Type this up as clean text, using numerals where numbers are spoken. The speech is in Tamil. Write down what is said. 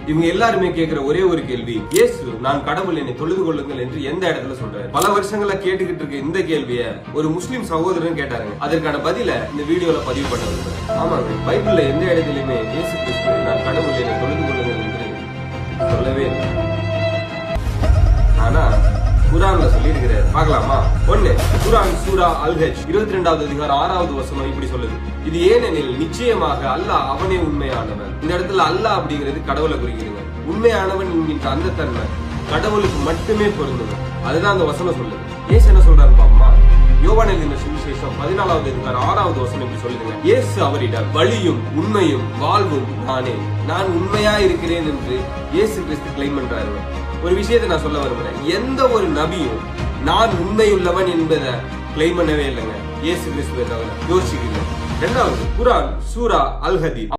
இவங்க எல்லாருமே கேக்குற ஒரே ஒரு கேள்வி, இயேசு நான் கடவுள் என்னை தொழுது கொள்ளுங்கள் என்று எந்த இடத்துல சொல்றாரு? பல வருஷங்களா கேட்டுக்கிட்டு இருக்க இந்த கேள்விய ஒரு முஸ்லிம் சகோதரன் கேட்டாருங்க. அதற்கான பதில இந்த வீடியோல பதிவு பண்ண விரும்புறேன். ஆமாங்க, பைபிள்ல எந்த இடத்திலுமே இயேசு கிறிஸ்து நான் கடவுள் என்னை தொழுது கொள்ளுங்கள் என்று சொல்லவே இல்லை. ஆனா குர்ஆன்ல சொல்லி இருக்கிறார். பார்க்கலாமா? 1 குர்ஆன் சூரா அல்-ஹஜ் 22வது அதிகாரம் 6வது வசனம் இப்படி சொல்லுது, இது ஏனெனில் நிச்சயமாக அல்லாஹ் அவனே உண்மையானவன். இந்த இடத்துல அல்லாஹ் அப்படிங்கிறது கடவுளை குறிக்கிறீங்க. உண்மையானவன் என்கின்ற அந்த தன்மை கடவுளுக்கு மட்டுமே பொருந்தும். அதுதான் அந்த வசனம் சொல்லுது. இயேசு என்ன சொல்றாரு பாப்போமா? யோவான் எழுதின சுவிசேஷம் 14வது அதிகாரம் 6வது வசனம் இப்படி சொல்லுதுங்க, இயேசு அவரிடம் வழியும் உண்மையும் வாழ்வும் நானே, நான் உண்மையா இருக்கிறேன் என்று இயேசு கிறிஸ்து கிளைம் பண்றாரு. ஒரு விஷயத்தை நான் சொல்ல விரும்புறேன், எந்த ஒரு நபியும் நான் உண்மையுள்ளவன் என்பதை கிளைம் பண்ணவே இல்லைங்க. இயேசு கிறிஸ்துவை தவிர யோசிக்கிறேன். 2வது குர்ஆன் சூரா அல்-ஹதீத்